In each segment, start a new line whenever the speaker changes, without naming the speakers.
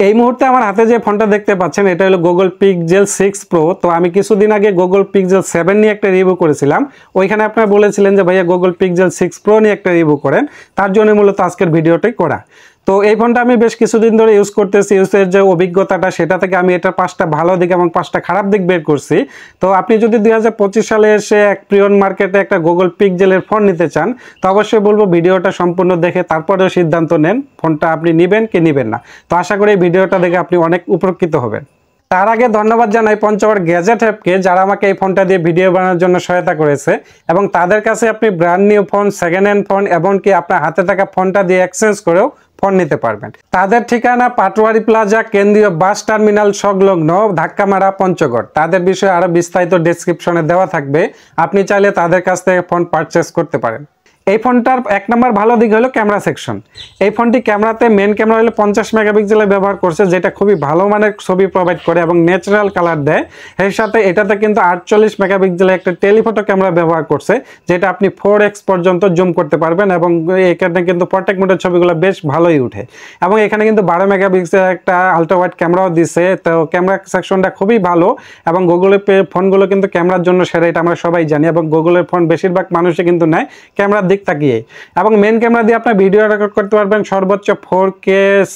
এই মুহূর্তে আমার হাতে যে ফোনটা দেখতে পাচ্ছেন এটা হলো গুগল পিক্সেল 6 প্রো। তো আমি কিছুদিন আগে গুগল পিক্সেল 7 নিয়ে একটা রিভিউ করেছিলাম। ওইখানে আপনারা বলেছিলেন যে ভাইয়া গুগল পিক্সেল 6 প্রো নিয়ে একটা রিভিউ করেন, তার জন্য মূলত আজকের ভিডিওটাই করা। তো এই ফোনটা আমি বেশ কিছুদিন ধরে ইউজ করতেছি। ইউজের যে অভিজ্ঞতাটা সেটা থেকে আমি এটার 5টা ভালো দিক এবং 5টা খারাপ দিক বের করছি। তো আপনি যদি 2025 সালে এসে এক প্রিয়ন মার্কেটে একটা গুগল পিক্সেলের ফোন নিতে চান, তো অবশ্যই বলবো ভিডিওটা সম্পূর্ণ দেখে তারপরেও সিদ্ধান্ত নেন ফোনটা আপনি নেবেন কি নেবেন না। তো আশা করি এই ভিডিওটা দেখে আপনি অনেক উপকৃত হবেন। তার আগে ধন্যবাদ জানাই পঞ্চগড় গ্যাজেট অ্যাপকে, যারা আমাকে এই ফোনটা দিয়ে ভিডিও বানানোর জন্য সহায়তা করেছে। এবং তাদের কাছে আপনি brand new phone, second hand phone, এমনকি আপনার হাতে থাকা ফোনটা দিয়ে এক্সচেঞ্জ করেও ফোন নিতে পারবেন। তাদের ঠিকানা পাটোয়ারি প্লাজা, কেন্দ্রীয় বাস টার্মিনাল সংলগ্ন, ধাক্কামারা, পঞ্চগড়। তাদের বিষয়ে আরো বিস্তারিত ডেসক্রিপশনে দেওয়া থাকবে, আপনি চাইলে তাদের কাছ থেকে ফোন পারচেস করতে পারেন। এই ফোনটার এক নম্বর ভালো দিক হলো ক্যামেরা সেকশন। এই ফোনটি ক্যামেরাতে মেন ক্যামেরা হলো 50 মেগাপিক্সেলের ব্যবহার করছে, যেটা খুবই ভালো মানের ছবি প্রোভাইড করে এবং ন্যাচারাল কালার দেয়। এর সাথে এটাতে কিন্তু 48 মেগাপিক্সেলের একটা টেলিফটো ক্যামেরা ব্যবহার করছে, যেটা আপনি 4x পর্যন্ত জুম করতে পারবেন এবং এখানে কিন্তু প্রোট্রেক্ট মোডের ছবিগুলো বেশ ভালোই উঠে। এবং এখানে কিন্তু 12 মেগাপিক্সেলের একটা আলট্রা ওয়াইড ক্যামেরাও দিছে। তো ক্যামেরা সেকশনটা খুবই ভালো এবং গুগলের ফোনগুলো কিন্তু ক্যামেরার জন্য সেরা, এটা আমরা সবাই জানি। এবং গুগলের ফোন বেশিরভাগ মানুষই কিন্তু নেয় ক্যামেরার দিক তাকিয়ে। এবং মেন ক্যামেরা দিয়ে আপনি ভিডিও রেকর্ড করতে পারবেন, সর্বোচ্চ 4K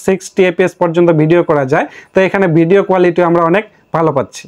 60 fps পর্যন্ত ভিডিও করা যায়। তো এখানে ভিডিও কোয়ালিটি আমরা অনেক ভালো পাচ্ছি।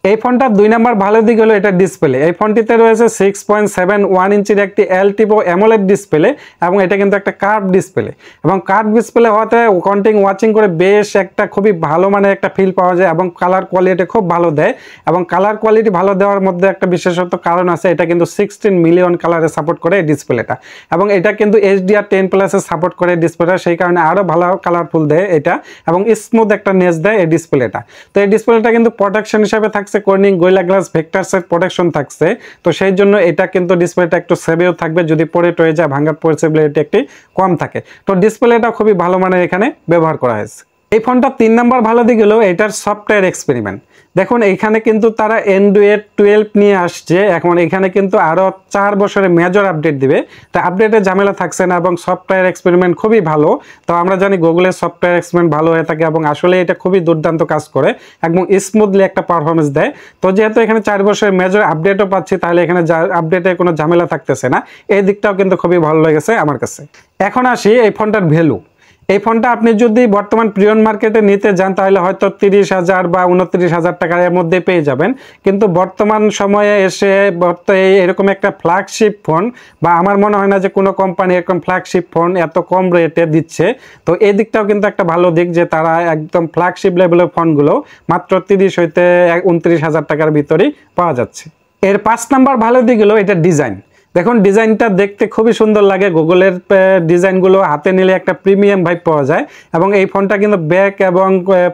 এই ফোনটার 2 নম্বর ভালো দিক হলো এটা ডিসপ্লে। এই ফোনটিতে রয়েছে 6.71 ইঞ্চির একটি এলটিপো অ্যামোলেড ডিসপ্লে এবং এটা কিন্তু একটা কার্ভ ডিসপ্লে। এবং কার্ভ ডিসপ্লে হওয়াতে কন্টিনিউ ওয়াচিং করে বেশ একটা খুবই ভালো মানের একটা ফিল পাওয়া যায় এবং কালার কোয়ালিটি খুব ভালো দেয়। এবং কালার কোয়ালিটি ভালো দেওয়ার মধ্যে একটা বিশেষত কারণ আছে, এটা কিন্তু 16 মিলিয়ন কালারে সাপোর্ট করে এই ডিসপ্লেটা। এবং এটা কিন্তু HDR10+ সাপোর্ট করে ডিসপ্লেটা, সেই কারণে আরও ভালো কালারফুল দেয় এটা এবং স্মুথ একটা নেস দেয় এই ডিসপ্লেটা। তো এই ডিসপ্লেটা কিন্তু প্রোটেকশন হিসাবে থাকছে Corning gorilla glass vector set protection থাকছে। তো সেই জন্য এটা কিন্তু ডিসপ্লেটা একটু সেভেও থাকবে, যদি পড়ে টয়ে যায় ভাঙার পসিবিলিটি একটি কম থাকে। তো ডিসপ্লেটা খুবই ভালো মানের এখানে ব্যবহার করা হয়েছে। এই ফোনটা 3 নম্বর ভালো দিক হলো এটার সফটওয়্যার এক্সপেরিমেন্ট। দেখুন এখানে কিন্তু তারা অ্যান্ড্রয়েড 12 নিয়ে আসছে। এখন এখানে কিন্তু আরও 4 বছরের মেজর আপডেট দিবে। তো আপডেটের ঝামেলা থাকছে না এবং সফটওয়্যার এক্সপেরিমেন্ট খুবই ভালো। তো আমরা জানি গুগলের সফটওয়্যার এক্সপেরিমেন্ট ভালো হয়ে থাকে এবং আসলে এটা খুবই দুর্দান্ত কাজ করে এবং স্মুথলি একটা পারফরমেন্স দেয়। তো যেহেতু এখানে 4 বছরের মেজর আপডেটও পাচ্ছি, তাহলে এখানে আপডেটে কোনো ঝামেলা থাকতেছে না। এই দিকটাও কিন্তু খুবই ভালো লেগেছে আমার কাছে। এখন আসি এই ফোনটার ভ্যালু। এই ফোনটা আপনি যদি বর্তমান প্রিয়ন মার্কেটে নিতে যান তাহলে হয়তো 30,000 বা 29,000 টাকার মধ্যে পেয়ে যাবেন। কিন্তু বর্তমান সময়ে এসে এরকম একটা ফ্ল্যাগশিপ ফোন, বা আমার মনে হয় না যে কোনো কোম্পানি এরকম ফ্ল্যাগশিপ ফোন এত কম রেটে দিচ্ছে। তো এই দিকটাও কিন্তু একটা ভালো দিক যে তারা একদম ফ্ল্যাগশিপ লেভেলের ফোনগুলো মাত্র 30 হইতে 29,000 টাকার ভিতরেই পাওয়া যাচ্ছে। এর 5 নম্বর ভালো দিক হলো এটা ডিজাইন। দেখুন ডিজাইনটা দেখতে খুবই সুন্দর লাগে। গুগলের ডিজাইনগুলো হাতে নিলে একটা প্রিমিয়াম ভাইব পাওয়া যায়। এবং এই ফোনটা কিন্তু ব্যাক এবং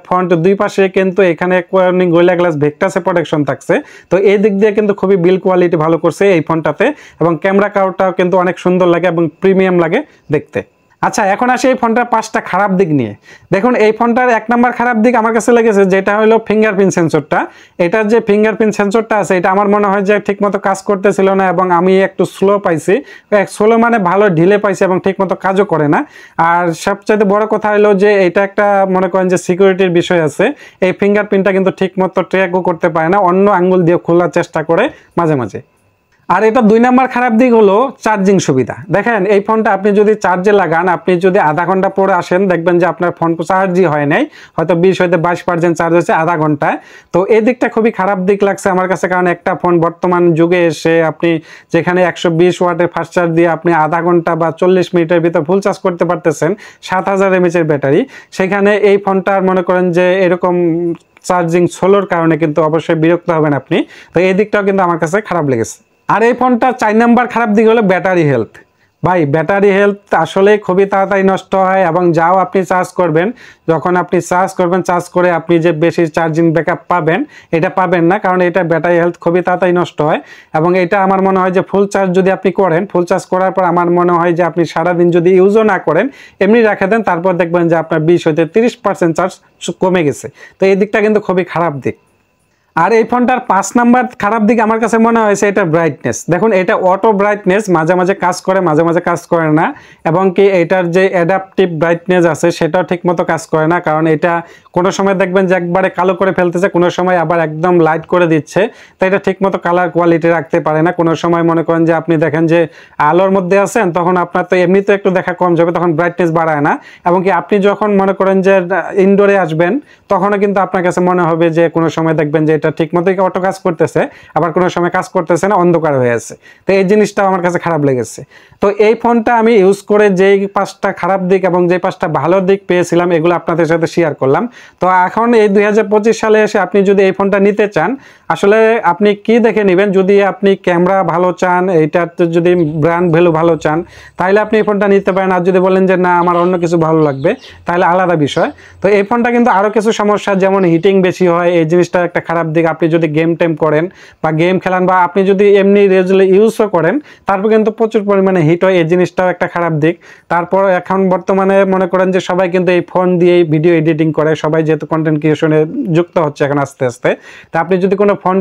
ফ্রন্ট দুই পাশে কিন্তু এখানে গোরিলা গ্লাস ভেক্টরসে প্রোটেকশন থাকছে। তো এই দিক দিয়ে কিন্তু খুবই বিল্ড কোয়ালিটি ভালো করছে এই ফোনটাতে। এবং ক্যামেরা কাউটাও কিন্তু অনেক সুন্দর লাগে এবং প্রিমিয়াম লাগে দেখতে। আচ্ছা, এখন আসি এই ফোনটার 5টা খারাপ দিক নিয়ে। দেখুন এই ফোনটার 1 নম্বর খারাপ দিক আমার কাছে লেগেছে, যেটা হলো ফিঙ্গারপ্রিন্ট সেন্সরটা। এটার যে ফিঙ্গারপ্রিন্ট সেন্সরটা আছে এটা আমার মনে হয় যে ঠিকমতো কাজ করতেছিল না এবং আমি একটু স্লো পাইছি। স্লো মানে ভালো ঢিলে পাইছি এবং ঠিকমতো কাজও করে না। আর সবচাইতে বড় কথা হলো যে এটা একটা মনে করেন যে সিকিউরিটির বিষয় আছে। এই ফিঙ্গারপ্রিন্টটা কিন্তু ঠিকমতো ট্র্যাকও করতে পারে না, অন্য আঙ্গুল দিয়ে খোলার চেষ্টা করে মাঝে মাঝে। আর এটা 2 নম্বর খারাপ দিক হলো চার্জিং সুবিধা। দেখেন এই ফোনটা আপনি যদি চার্জে লাগান, আপনি যদি আধা ঘন্টা পরে আসেন দেখবেন যে আপনার ফোন চার্জই হয় নাই, হয়তো 20 হইতে 22% চার্জ হয়েছে আধা ঘন্টায়। তো এই দিকটা খুবই খারাপ দিক লাগছে আমার কাছে, কারণ একটা ফোন বর্তমান যুগে এসে আপনি যেখানে 120 ওয়াটের ফাস্ট চার্জ দিয়ে আপনি আধা ঘন্টা বা 40 মিনিটের ভিতর ফুল চার্জ করতে পারতেছেন 7000 mAh ব্যাটারি, সেখানে এই ফোনটার মনে করেন যে এরকম চার্জিং স্লোর কারণে কিন্তু অবশ্যই বিরক্ত হবেন আপনি। তো এই দিকটাও কিন্তু আমার কাছে খারাপ লেগেছে। আর এই ফোনটা 4 নম্বর খারাপ দিক হলো ব্যাটারি হেলথ। ভাই ব্যাটারি হেলথ আসলে খুবই তাড়াতাড়ি নষ্ট হয় এবং যাও আপনি চার্জ করবেন, যখন আপনি চার্জ করবেন চার্জ করে আপনি যে বেশি চার্জিং ব্যাকআপ পাবেন এটা পাবেন না, কারণ এটা ব্যাটারি হেলথ খুবই তাড়াতাড়ি নষ্ট হয়। এবং এটা আমার মনে হয় যে ফুল চার্জ যদি আপনি করেন, ফুল চার্জ করার পর আমার মনে হয় যে আপনি সারাদিন যদি ইউজও না করেন এমনি রেখে দেন, তারপর দেখবেন যে আপনার 20 হইতে 30% চার্জ কমে গেছে। তো এই দিকটা কিন্তু খুবই খারাপ দিক। আর এই ফোনটার 5 নাম্বার খারাপ দিক আমার কাছে মনে হয়েছে এটা ব্রাইটনেস। দেখুন এটা অটো ব্রাইটনেস, মাঝে মাঝে কাজ করে, মাঝে মাঝে কাজ করে না, এবং কি এটার যে অ্যাডাপটিভ ব্রাইটনেস আছে সেটাও ঠিকমতো কাজ করে না। কারণ এটা কোনো সময় দেখবেন যে একবারে কালো করে ফেলতেছে, কোনো সময় আবার একদম লাইট করে দিচ্ছে, তাই এটা ঠিকমতো কালার কোয়ালিটি রাখতে পারে না। কোনো সময় মনে করেন যে আপনি দেখেন যে আলোর মধ্যে আছেন, তখন আপনার তো এমনিতে একটু দেখা কম যাবে, তখন ব্রাইটনেস বাড়ায় না। এবং কি আপনি যখন মনে করেন যে ইনডোরে আসবেন, তখনও কিন্তু আপনার কাছে মনে হবে যে কোনো সময় দেখবেন যে এটা ঠিকমতোই অটো কাজ করতেছে, আবার কোনো সময় কাজ করতেছে না, অন্ধকার হয়ে আছে। তো এই জিনিসটাও আমার কাছে খারাপ লেগেছে। তো এই ফোনটা আমি ইউজ করে যেই 5টা খারাপ দিক এবং যে 5টা ভালো দিক পেয়েছিলাম, এগুলো আপনাদের সাথে শেয়ার করলাম। তো এখন এই 2025 সালে এসে আপনি যদি এই ফোনটা নিতে চান, আসলে আপনি কি দেখে নেবেন? যদি আপনি ক্যামেরা ভালো চান, এইটার যদি ব্র্যান্ড ভ্যালু ভালো চান, তাহলে আপনি এই ফোনটা নিতে পারেন। আর যদি বলেন যে না আমার অন্য কিছু ভালো লাগবে, তাহলে আলাদা বিষয়। তো এই ফোনটা কিন্তু আরও কিছু সমস্যা, যেমন হিটিং বেশি হয়, এই জিনিসটা একটা খারাপ দিক। আপনি যদি গেম টেম করেন বা গেম খেলান, বা আপনি যদি এমনি রেগুলার ইউজও করেন, তারপর কিন্তু প্রচুর পরিমাণে হিট হয়, এই জিনিসটাও একটা খারাপ দিক। তারপর এখন বর্তমানে মনে করেন যে সবাই কিন্তু এই ফোন দিয়েই ভিডিও এডিটিং করে, সবাই যেহেতু কন্টেন্ট ক্রিয়েশনে যুক্ত হচ্ছে এখন আস্তে আস্তে। তা আপনি যদি কোনো ফোন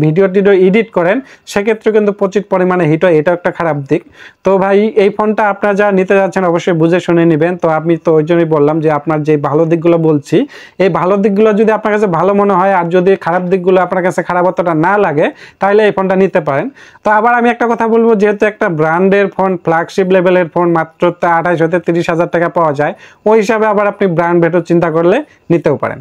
ভিডিও টিডিও এডিট করেন, সেক্ষেত্রে কিন্তু প্রচুর পরিমাণে হিট হয়, এটাও একটা খারাপ দিক। তো ভাই এই ফোনটা আপনারা যা নিতে যাচ্ছেন অবশ্যই বুঝে শুনে নেবেন। তো আমি তো ওই জন্যই বললাম যে আপনার যে ভালো দিকগুলো বলছি, এই ভালো দিকগুলো যদি আপনার কাছে ভালো মনে হয়, আর যদি খারাপ দিকগুলো আপনার কাছে খারাপ অতটা না লাগে, তাহলে এই ফোনটা নিতে পারেন। তো আবার আমি একটা কথা বলবো, যেহেতু একটা ব্র্যান্ডের ফোন, ফ্ল্যাগশিপ লেভেলের ফোন মাত্র 28 হতে 30 হাজার টাকা পাওয়া যায়, ওই হিসাবে আবার আপনি ব্র্যান্ড ভেটো চিন্তা করলে নিতেও পারেন।